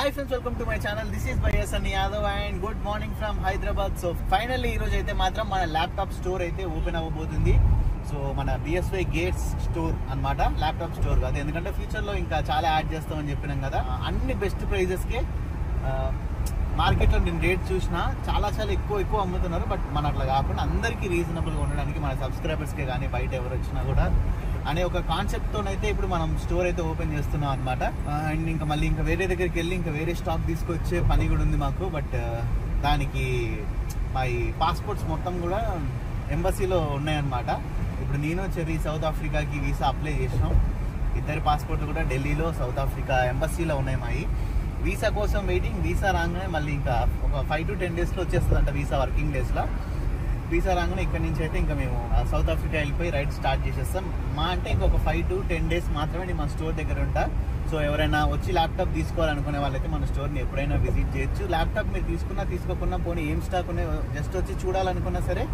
Hi friends, welcome to my channel. This is by Sunny Yadav and good morning from Hyderabad. So finally ee roju aithe matram mana laptop store aithe open avvabotundi. So mana BSY Gates store annamata, laptop store kaadu endukante future lo inka chaala add chestamani cheppinam kada. Anni best prices ke market లో నేను rate చూసినా చాలా ఎక్కువ అమ్ముతున్నారు. But మన అట్లా కాకుండా అందరికీ రీజనబుల్ గా ఉండడానికి మన సబ్స్క్రైబర్స్ కే కానీ బయట ఎవరు వచ్చినా కూడా అనే ఒక కాన్సెప్ట్ తోనైతే ఇప్పుడు మనం స్టోర్ అయితే ఓపెన్ చేస్తున్నాం అనమాట. అండ్ ఇంకా మళ్ళీ ఇంకా వేరే దగ్గరికి వెళ్ళి ఇంకా వేరే స్టాక్ తీసుకొచ్చే పని కూడా ఉంది మాకు. బట్ దానికి మా ఈ పాస్పోర్ట్స్ మొత్తం కూడా ఎంబసీలో ఉన్నాయన్నమాట. ఇప్పుడు నేను చెర్రీ సౌత్ ఆఫ్రికాకి వీసా అప్లై చేసినాం. ఇద్దరి పాస్పోర్ట్లు కూడా ఢిల్లీలో సౌత్ ఆఫ్రికా ఎంబసీలో ఉన్నాయి మావి. వీసా కోసం వెయిటింగ్. వీసా రాగానే మళ్ళీ ఇంకా ఒక 5 to 10 daysలో వచ్చేస్తుందంట వీసా, వర్కింగ్ డేస్లో. వీసా రాగానే ఇక్కడ నుంచి అయితే ఇంకా మేము సౌత్ ఆఫ్రికా వెళ్ళిపోయి రైడ్ స్టార్ట్ చేసేస్తాం. మా అంటే ఇంకొక 5 to 10 days మాత్రమే నేను మా స్టోర్ దగ్గర ఉంటా. సో ఎవరైనా వచ్చి ల్యాప్టాప్ తీసుకోవాలనుకునే వాళ్ళైతే మన స్టోర్ని ఎప్పుడైనా విజిట్ చేయొచ్చు. ల్యాప్టాప్ మీరు తీసుకున్నా తీసుకోకున్నా పోనీ ఏం స్టాక్ ఉన్నాయి జస్ట్ వచ్చి చూడాలనుకున్నా సరే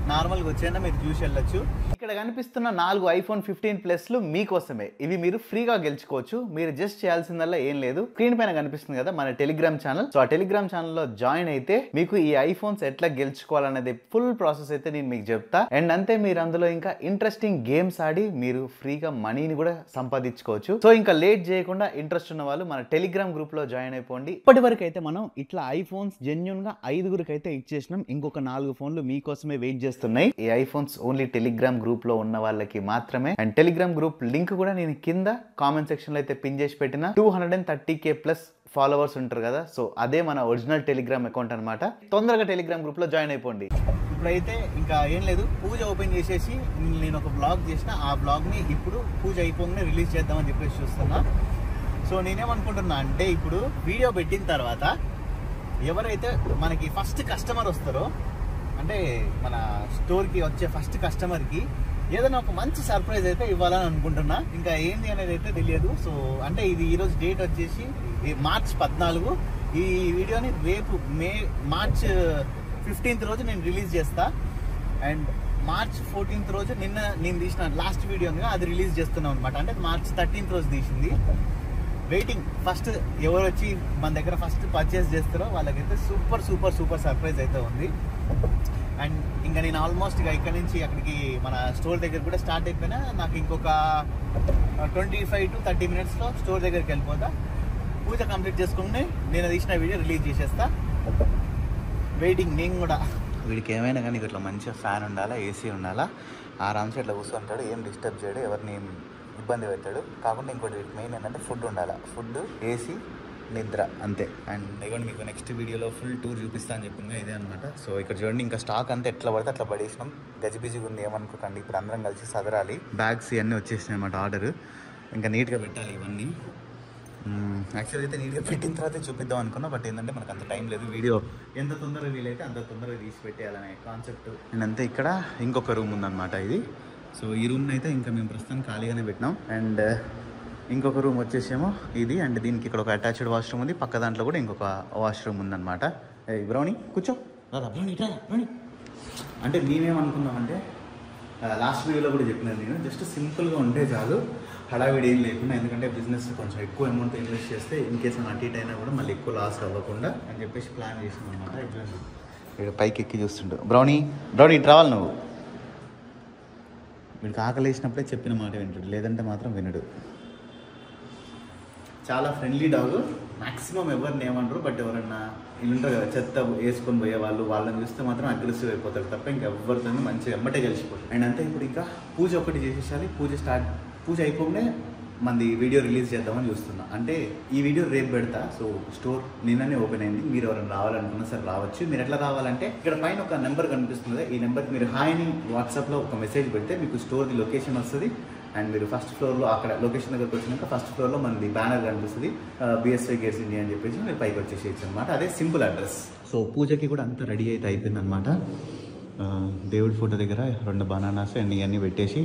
నార్మల్గా వచ్చైనా మీరు చూసి వెళ్ళొచ్చు. ఇక్కడ కనిపిస్తున్న 4 iPhone 15 Plusలు మీకోసమే. ఇవి మీరు ఫ్రీగా గెలుచుకోవచ్చు. మీరు జస్ట్ చేయాల్సిందల్లా ఏం లేదు, స్క్రీన్ పైన కనిపిస్తుంది కదా మన టెలిగ్రామ్ ఛానల్. సో ఆ టెలిగ్రామ్ ఛానల్లో జాయిన్ అయితే మీకు ఈ ఐఫోన్స్ ఎట్లా గెలుచుకోవాలనేది ఫుల్ ప్రాసెస్ అయితే నేను మీకు చెప్తా. అండ్ అంతే, మీరు అందులో ఇంకా ఇంట్రెస్టింగ్ గేమ్స్ ఆడి మీరు ఫ్రీగా మనీని కూడా సంపాదించుకోవచ్చు. సో ఇంకా లేట్ చేయకుండా ఇంట్రెస్ట్ ఉన్న వాళ్ళు మన టెలిగ్రామ్ గ్రూప్ లో జాయిన్ అయిపోండి. ఇప్పటి వరకు అయితే మనం ఇట్లా ఐఫోన్స్ జెన్యూన్ గా 5గురికి అయితే ఇచ్చేసినాం. ఇంకొక 4 ఫోన్లు మీకోసమే వెయిట్ చేస్తున్నాయి. ఈ ఐఫోన్స్ ఓన్లీ టెలిగ్రామ్ గ్రూప్ లో ఉన్న వాళ్ళకి మాత్రమే. అండ్ టెలిగ్రామ్ గ్రూప్ లింక్ కూడా నేను కింద కామెంట్ సెక్షన్ లో అయితే పిన్ చేసి పెట్టిన. 230K ప్లస్ ఫాలోవర్స్ ఉంటారు కదా, సో అదే మన ఒరిజినల్ టెలిగ్రామ్ అకౌంట్ అనమాట. తొందరగా టెలిగ్రామ్ గ్రూప్ లో జాయిన్ అయిపోండి. ఇప్పుడైతే ఇంకా ఏం లేదు, పూజ ఓపెన్ చేసేసి నేను ఒక బ్లాగ్ చేసిన. ఆ బ్లాగ్ ని ఇప్పుడు పూజ అయిపోగానే రిలీజ్ చేద్దామని చెప్పేసి చూస్తున్నా. సో నేనేమనుకుంటున్నా అంటే ఇప్పుడు వీడియో పెట్టిన తర్వాత ఎవరైతే మనకి ఫస్ట్ కస్టమర్ వస్తారో, అంటే మన స్టోర్కి వచ్చే ఫస్ట్ కస్టమర్కి ఏదైనా ఒక మంచి సర్ప్రైజ్ అయితే ఇవ్వాలని అనుకుంటున్నా. ఇంకా ఏంటి అనేది అయితే తెలియదు. సో అంటే ఇది ఈరోజు డేట్ వచ్చేసి March 14. ఈ వీడియోని రేపు March 15th రోజు నేను రిలీజ్ చేస్తా. అండ్ March 14th రోజు నిన్న నేను తీసిన లాస్ట్ వీడియో అది రిలీజ్ చేస్తున్నాం అనమాట. అంటే March 13th రోజు తీసింది. వెయిటింగ్ ఫస్ట్ ఎవరు వచ్చి మన దగ్గర ఫస్ట్ పర్చేస్ చేస్తారో వాళ్ళకైతే సూపర్ సూపర్ సూపర్ సర్ప్రైజ్ అయితే ఉంది. అండ్ ఇంకా నేను ఆల్మోస్ట్ ఇక ఇక్కడ నుంచి అక్కడికి మన స్టోర్ దగ్గర కూడా స్టార్ట్ అయిపోయినా. నాకు ఇంకొక 25 to 30 minutesలో స్టోర్ దగ్గరికి వెళ్ళిపోతా. పూజ కంప్లీట్ చేసుకుంటే నేను తీసిన వీడియో రిలీజ్ చేసేస్తా. వెయిటింగ్ నేను కూడా. వీడికి ఏమైనా కానీ ఇట్లా మంచిగా ఫ్యాన్ ఉండాలా, ఏసీ ఉండాలా, ఆరామ్స్ ఇట్లా కూర్చుంటాడు, ఏం డిస్టర్బ్ చేయడు, ఎవరిని ఇబ్బంది పెడతాడు. కాకుండా ఇంకోటి వీటికి మెయిన్ ఏంటంటే ఫుడ్ ఉండాలా. ఫుడ్, ఏసీ, నిద్ర, అంతే. అండ్ ఇవ్వండి మీకు నెక్స్ట్ వీడియోలో ఫుల్ టూర్ చూపిస్తా అని చెప్పింది ఇదే అనమాట. సో ఇక్కడ చూడండి, ఇంకా స్టాక్ అంతా ఎట్లా పడితే అట్లా పడేసినాం. గజిబిజిగా ఉంది ఏమనుకోకండి. ఇప్పుడు అందరం కలిసి సదరాలి. బ్యాగ్స్ ఇవన్నీ వచ్చేసినాయి అన్నమాట ఆర్డర్. ఇంకా నీట్గా పెట్టాలి ఇవన్నీ. యాక్చువల్లీ అయితే నీట్గా పెట్టిన తర్వాత చూపిద్దాం అనుకున్నా. బట్ ఏంటంటే మనకు అంత టైం లేదు. వీడియో ఎంత తొందరగా వీలైతే అంత తొందరగా తీసి పెట్టేయాలనే కాన్సెప్ట్. అండ్ అంతే, ఇక్కడ ఇంకొక రూమ్ ఉందన్నమాట ఇది. సో ఈ రూమ్ని అయితే ఇంకా మేము ప్రస్తుతం ఖాళీగానే పెట్టినాం. అండ్ ఇంకొక రూమ్ వచ్చేసేమో ఇది. అండ్ దీనికి ఇక్కడ ఒక అటాచ్డ్ వాష్రూమ్ ఉంది. పక్క దాంట్లో కూడా ఇంకొక వాష్రూమ్ ఉందన్నమాట. బ్రౌనీ కూర్చో, రాదా బ్రౌనీ, బ్రౌనీ. అంటే మేమేమనుకున్నామంటే లాస్ట్ వీడియోలో కూడా చెప్పినాను నేను, జస్ట్ సింపుల్గా ఉంటే చాలు, హడావిడి ఏం లేకుండా. ఎందుకంటే బిజినెస్ కొంచెం ఎక్కువ అమౌంట్ ఇన్వెస్ట్ చేస్తే ఇన్ కేసు అటు ఇటు అయినా కూడా మళ్ళీ ఎక్కువ లాస్ అవ్వకుండా అని చెప్పేసి ప్లాన్ చేసినాం అనమాట. ఇక్కడ పైకి ఎక్కి చూస్తుండు. బ్రౌనీ ఇటు రావాలి నువ్వు. వీడికి ఆకలి వేసినప్పుడే చెప్పిన మాట వింటాడు, లేదంటే మాత్రం వినడు. చాలా ఫ్రెండ్లీ డాగ్. మ్యాక్సిమం ఎవరిని ఏమనరు. బట్ ఎవరన్నా ఇల్లుంటారు కదా చెత్త వేసుకొని పోయే వాళ్ళు, వాళ్ళని చూస్తే మాత్రం అగ్రెసివ్ అయిపోతారు తప్ప ఇంకెవరితో మంచిగా ఎమ్మటే కలిసిపోతారు. అండ్ అంతే, ఇప్పుడు ఇంకా పూజ ఒకటి చేసేసాలి. పూజ అయిపోగానే మంది వీడియో రిలీజ్ చేద్దామని చూస్తున్నా. అంటే ఈ వీడియో రేపు పెడతా. సో స్టోర్ నిన్ననే ఓపెన్ అయింది. మీరు ఎవరైనా రావాలనుకున్నా సరే రావచ్చు. మీరు ఎట్లా రావాలంటే ఇక్కడ పైన ఒక నెంబర్ కనిపిస్తుంది. ఈ నెంబర్కి మీరు హాయ్ని వాట్సాప్లో ఒక మెసేజ్ పెడితే మీకు స్టోర్ది లొకేషన్ వస్తుంది. అండ్ మీరు ఫస్ట్ ఫ్లోర్లో అక్కడ లొకేషన్ దగ్గరకు వచ్చినాక ఫస్ట్ ఫ్లోర్లో మనది బ్యానర్ కనిపిస్తుంది, BSY Gates India అని చెప్పేసి మీరు పైకి వచ్చేసేయచ్చు అనమాట. అదే సింపుల్ అడ్రస్. సో పూజకి కూడా అంతా రెడీ అయితే అయిపోయింది అనమాట. దేవుడి ఫోటో దగ్గర 2 బనానాస్ అండ్ ఇవన్నీ పెట్టేసి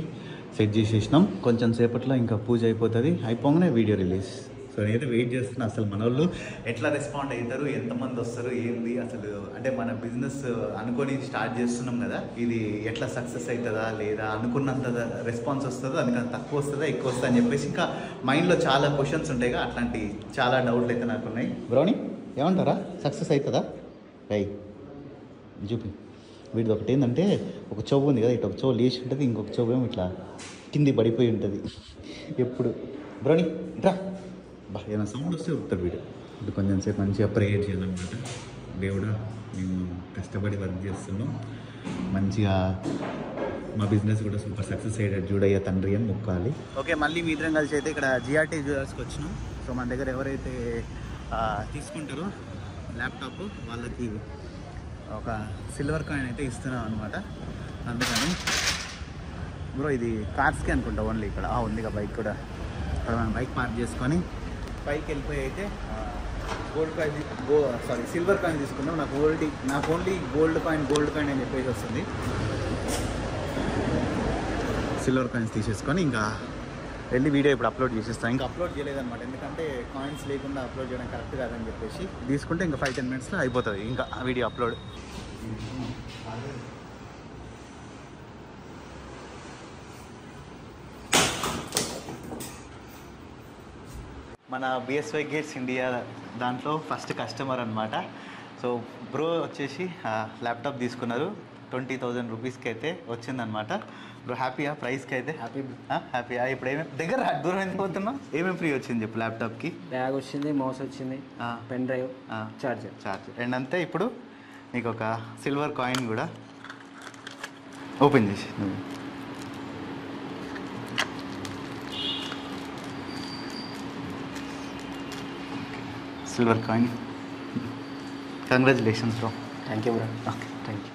సెట్ చేసేసినాం. కొంచెం సేపట్లో ఇంకా పూజ అయిపోతుంది. అయిపోగానే వీడియో రిలీజ్. సో నేనైతే వెయిట్ చేస్తున్నా అసలు మన వాళ్ళు ఎట్లా రెస్పాండ్ అవుతారు, ఎంతమంది వస్తారు, ఏంది అసలు. అంటే మన బిజినెస్ అనుకొని స్టార్ట్ చేస్తున్నాం కదా, ఇది ఎట్లా సక్సెస్ అవుతుందా లేదా, అనుకున్నంత రెస్పాన్స్ వస్తుందో, అందుకని తక్కువ వస్తుందా ఎక్కువ వస్తుందా అని చెప్పేసి ఇంకా మైండ్లో చాలా క్వశ్చన్స్ ఉంటాయి కదా, అట్లాంటి చాలా డౌట్లు అయితే నాకు ఉన్నాయి. బ్రౌని ఏమంటారా, సక్సెస్ అవుతుందా? రై చూపి. వీటిది ఒకటి ఏంటంటే, ఒక చెవు ఉంది కదా, ఇటు ఒక చెవు లేచి ఉంటుంది, ఇంకొక చెవు ఏమో ఇట్లా కింది పడిపోయి ఉంటుంది ఎప్పుడు. బ్రౌని ఇట్రా బా, ఏమైనా సౌండ్ వస్తే ఉంటాడు వీడు. ఇప్పుడు కొంచెం సేపు మంచిగా ప్రేయర్ చేయాలన్నమాట. దేవుడా మేము కష్టపడి వర్క్ చేస్తున్నాం, మంచిగా మా బిజినెస్ కూడా సూపర్ సక్సెస్ అయ్యేటట్టు చూడయ్యా తండ్రి అని మొక్కాలి. ఓకే, మళ్ళీ మీ ఇద్దరం కలిసి అయితే ఇక్కడ జిఆర్టీ జ్యువెలర్స్కి వచ్చినాం. సో మన దగ్గర ఎవరైతే తీసుకుంటారో ల్యాప్టాప్ వాళ్ళకి ఒక సిల్వర్ కాయిన్ అయితే ఇస్తున్నాం అనమాట. అందుకని బ్రో ఇది కార్స్కి అనుకుంటా ఓన్లీ, ఇక్కడ ఉందిగా బైక్ కూడా. ఇక్కడ మనం బైక్ పార్క్ చేసుకొని పైకి వెళ్ళిపోయి అయితే సిల్వర్ కాయిన్ తీసుకున్నాం. నాకు ఓన్లీ గోల్డ్ కాయిన్ అని చెప్పేసి వస్తుంది. సిల్వర్ కాయిన్స్ తీసేసుకొని ఇంకా వెళ్ళి వీడియో ఇప్పుడు అప్లోడ్ చేసేస్తాను. ఇంకా అప్లోడ్ చేయలేదన్నమాట, ఎందుకంటే కాయిన్స్ లేకుండా అప్లోడ్ చేయడం కరెక్ట్ కాదని చెప్పేసి. తీసుకుంటే ఇంకా 5-10 మినిట్స్లో అయిపోతుంది ఇంకా ఆ వీడియో అప్లోడ్. మన బిఎస్వై గేట్స్ ఇండియా దాంట్లో ఫస్ట్ కస్టమర్ అనమాట. సో బ్రో వచ్చేసి ల్యాప్టాప్ తీసుకున్నారు, 20,000 రూపీస్కి అయితే వచ్చిందనమాట. బ్రో హ్యాపీయా ప్రైస్కి అయితే? హ్యాపీయా. ఇప్పుడు ఏమేమి దగ్గర దూరం ఎందుకు పోతున్నావు, ఏమేమి ఫ్రీ వచ్చింది చెప్పు? ల్యాప్టాప్కి బ్యాగ్ వచ్చింది, మౌస్ వచ్చింది, పెన్ డ్రైవ్, చార్జర్ అండ్ అంతే. ఇప్పుడు నీకు ఒక సిల్వర్ కాయిన్ కూడా ఓపెన్ చేసి silver coin. Congratulations bro. Thank you bro. Okay thank you.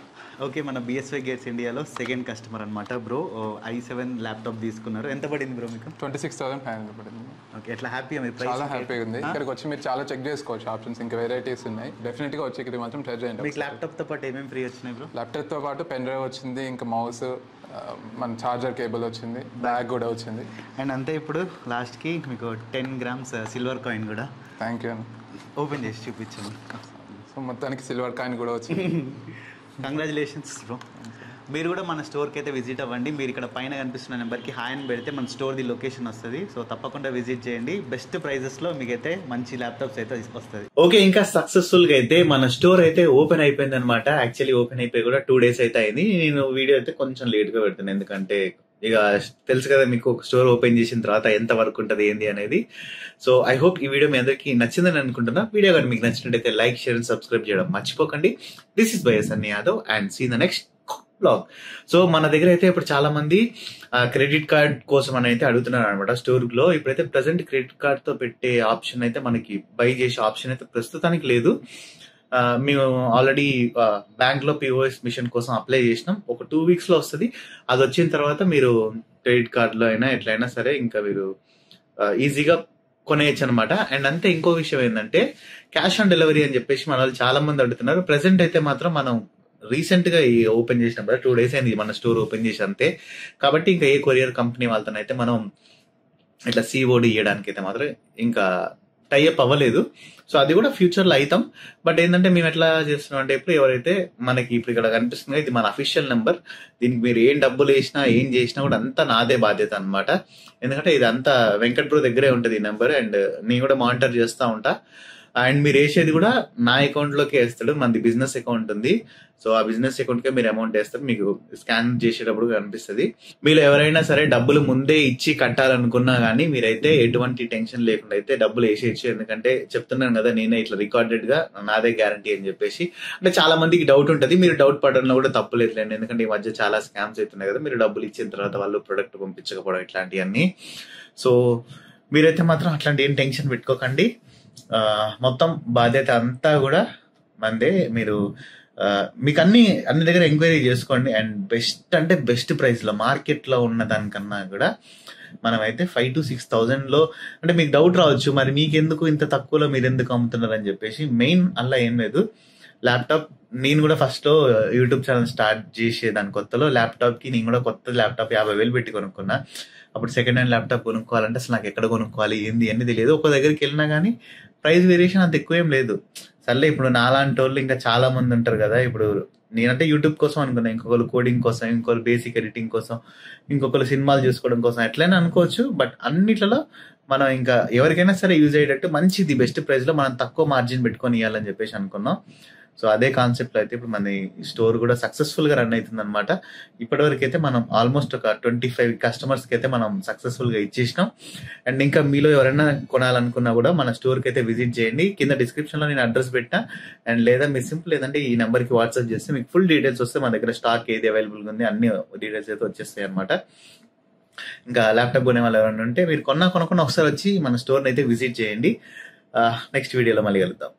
Okay, మన బిఎస్వై గేట్స్ ఇండియాలో సెకండ్ కస్టమర్ అనమాట. బ్రో i7 ల్యాప్టాప్ తీసుకున్నారు. ఎంత పడింది బ్రో మీకు? 26,500 పడింది. ఓకే, ఎట్లా హ్యాపీగా మీరు? చాలా హ్యాపీగా ఉంది. ఇక్కడికి వచ్చి మీరు చాలా చెక్ చేసుకోవచ్చు, ఆప్షన్స్ ఇంకా వెరైటీస్ ఉన్నాయి. డెఫినెట్గా వచ్చి ఇక్కడ మాత్రం ట్రై చేయండి. మీకు ల్యాప్టాప్తో పాటు ఏమేమి ఫ్రీ వచ్చినాయి బ్రో? ల్యాప్టాప్తో పాటు పెన్ డ్రైవ్ వచ్చింది, ఇంకా మౌస్, మన చార్జర్ కేబుల్ వచ్చింది, బ్యాగ్ కూడా వచ్చింది. అండ్ అంతే. ఇప్పుడు లాస్ట్కి మీకు 10 grams సిల్వర్ కాయిన్ కూడా. Thank you. ఓపెన్ చేసి చూపించాను. సో మొత్తానికి సిల్వర్ కాయిన్ కూడా వచ్చింది. Congratulations bro. మీరు కూడా మన స్టోర్కి అయితే విజిట్ అవ్వండి. మీరు ఇక్కడ పైన కనిపిస్తున్న నెంబర్కి హాయ్ అని పెడితే మన స్టోర్ది లొకేషన్ వస్తుంది. సో తప్పకుండా విజిట్ చేయండి. బెస్ట్ ప్రైజెస్లో మీకైతే మంచి ల్యాప్టాప్స్ అయితే వస్తుంది. ఓకే, ఇంకా సక్సెస్ఫుల్గా అయితే మన స్టోర్ అయితే ఓపెన్ అయిపోయింది అనమాట. యాక్చువల్లీ ఓపెన్ అయిపోయి కూడా 2 days అయితే అయింది. నేను వీడియో అయితే కొంచెం లేట్గా పెడుతున్నాను, ఎందుకంటే ఇక తెలుసు కదా మీకు, ఒక స్టోర్ ఓపెన్ చేసిన తర్వాత ఎంత వర్క్ ఉంటుంది ఏంది అనేది. సో ఐ హోప్ ఈ వీడియో మీ అందరికీ నచ్చిందని అనుకుంటున్నా. వీడియో కానీ మీకు నచ్చినట్టయితే లైక్, షేర్ అండ్ సబ్స్క్రైబ్ చేయడం మర్చిపోకండి. This is by Sunny Yadav and see the next blog. So మన దగ్గర అయితే ఇప్పుడు చాలా మంది క్రెడిట్ కార్డ్ కోసం అని అయితే అడుగుతున్నారు అనమాట స్టోర్ లో. ఇప్పుడైతే ప్రెసెంట్ క్రెడిట్ కార్డ్ తో పెట్టే ఆప్షన్ అయితే మనకి బై చేసే ఆప్షన్ అయితే ప్రస్తుతానికి లేదు. మేము ఆల్రెడీ బ్యాంక్ లో పిఓఎస్ మిషన్ కోసం అప్లై చేసినాం. ఒక 2 weeks లో వస్తుంది. అది వచ్చిన తర్వాత మీరు క్రెడిట్ కార్డులో అయినా ఎట్లయినా సరే ఇంకా మీరు ఈజీగా కొనేయచ్చు అనమాట. అండ్ అంతే. ఇంకో విషయం ఏంటంటే క్యాష్ ఆన్ డెలివరీ అని చెప్పేసి మన వాళ్ళు చాలా మంది అడుగుతున్నారు. ప్రెసెంట్ అయితే మాత్రం మనం రీసెంట్ గా ఓపెన్ చేసినప్పుడు 2 days అయింది మన స్టోర్ ఓపెన్ చేసి అంతే. కాబట్టి ఇంకా ఏ కొరియర్ కంపెనీ వాళ్ళతోనైతే మనం ఇట్లా COD ఇవ్వడానికి అయితే మాత్రం ఇంకా టైఅప్ అవ్వలేదు. సో అది కూడా ఫ్యూచర్ లో అవుతాం. బట్ ఏంటంటే మేము ఎట్లా చేస్తున్నాం అంటే, ఇప్పుడు ఎవరైతే మనకి ఇప్పుడు ఇక్కడ కనిపిస్తుందో ఇది మన అఫీషియల్ నెంబర్. దీనికి మీరు ఏం డబ్బులు వేసినా ఏం చేసినా కూడా అంతా నాదే బాధ్యత అనమాట. ఎందుకంటే ఇది అంతా వెంకట్ బ్రో దగ్గరే ఉంటుంది ఈ నెంబర్. అండ్ నేను కూడా మానిటర్ చేస్తూ ఉంటా. అండ్ మీరు వేసేది కూడా నా అకౌంట్ లోకి వేస్తాడు. మనది బిజినెస్ అకౌంట్ ఉంది. సో ఆ బిజినెస్ అకౌంట్ కే మీరు అమౌంట్ వేస్తారు. మీకు స్కాన్ చేసేటప్పుడు కనిపిస్తుంది. మీరు ఎవరైనా సరే డబ్బులు ముందే ఇచ్చి కట్టాలనుకున్నా కానీ మీరైతే ఎటువంటి టెన్షన్ లేకుండా అయితే డబ్బులు వేసేయచ్చు. ఎందుకంటే చెప్తున్నాను కదా, నేనే ఇట్లా రికార్డెడ్ గా నాదే గ్యారంటీ అని చెప్పేసి. అంటే చాలా మందికి డౌట్ ఉంటుంది. మీరు డౌట్ పడడంలో కూడా తప్పులేదులేండి. ఎందుకంటే ఈ మధ్య చాలా స్కామ్స్ అవుతున్నాయి కదా, మీరు డబ్బులు ఇచ్చిన తర్వాత వాళ్ళు ప్రొడక్ట్ పంపించకపోవడం ఇట్లాంటివన్నీ. సో మీరైతే మాత్రం అట్లాంటి ఏం టెన్షన్ పెట్టుకోకండి. మొత్తం బాధ్యత అంతా కూడా మందే. మీరు మీకు అన్ని దగ్గర ఎంక్వైరీ చేసుకోండి. అండ్ బెస్ట్ అంటే బెస్ట్ ప్రైస్ లో మార్కెట్ లో ఉన్న దానికన్నా కూడా మనమైతే 5,000 to 6,000 లో. అంటే మీకు డౌట్ రావచ్చు, మరి మీకెందుకు ఇంత తక్కువలో మీరు ఎందుకు అమ్ముతున్నారు అని చెప్పేసి. మెయిన్ అలా ఏం లేదు. ల్యాప్టాప్ నేను కూడా ఫస్ట్ లో యూట్యూబ్ ఛానల్ స్టార్ట్ చేసేదాని కొత్తలో ల్యాప్టాప్ కి నేను కూడా కొత్త ల్యాప్టాప్ 50,000 పెట్టి కొనుక్కున్నా. అప్పుడు సెకండ్ హ్యాండ్ ల్యాప్టాప్ కొనుక్కోవాలంటే అసలు నాకు ఎక్కడ కొనుక్కోవాలి ఏంది అన్ని తెలియదు. ఒక దగ్గరికి వెళ్ళినా కానీ ప్రైస్ వేరియేషన్ అంత ఎక్కువ ఏం లేదు. సర్లే ఇప్పుడు నాలాంటి వాళ్ళు ఇంకా చాలా మంది ఉంటారు కదా. ఇప్పుడు నేనంటే యూట్యూబ్ కోసం అనుకున్నా, ఇంకొకరు కోడింగ్ కోసం, ఇంకొకరు బేసిక్ ఎడిటింగ్ కోసం, ఇంకొకరు సినిమాలు చూసుకోవడం కోసం ఎట్లయినా అనుకోవచ్చు. బట్ అన్నిట్లలో మనం ఇంకా ఎవరికైనా సరే యూజ్ అయ్యేటట్టు మంచిది బెస్ట్ ప్రైస్ లో మనం తక్కువ మార్జిన్ పెట్టుకొని ఇవ్వాలని చెప్పేసి అనుకున్నాం. సో అదే కాన్సెప్ట్ లో అయితే ఇప్పుడు మన స్టోర్ కూడా సక్సెస్ఫుల్ గా రన్ అవుతుంది అనమాట. ఇప్పటివరకు అయితే మనం ఆల్మోస్ట్ ఒక 25 కస్టమర్స్ కి అయితే మనం సక్సెస్ఫుల్ గా ఇచ్చేసినాం. అండ్ ఇంకా మీలో ఎవరైనా కొనాలనుకున్నా కూడా మన స్టోర్ కి అయితే విజిట్ చేయండి. కింద డిస్క్రిప్షన్ లో నేను అడ్రస్ పెట్టా. అండ్ లేదా మీరు సింపుల్ ఏదంటే ఈ నెంబర్ కి వాట్సాప్ చేస్తే మీకు ఫుల్ డీటెయిల్స్ వస్తే మన దగ్గర స్టాక్ ఏది అవైలబుల్ ఉంది అన్ని డీటెయిల్స్ అయితే వచ్చేస్తాయి అనమాట. ఇంకా ల్యాప్టాప్ కొనే వాళ్ళు ఎవరైనా ఉంటే మీరు కొనుక్కున్న ఒకసారి వచ్చి మన స్టోర్ అయితే విజిట్ చేయండి. నెక్స్ట్ వీడియోలో మళ్ళీ కలుద్దాం.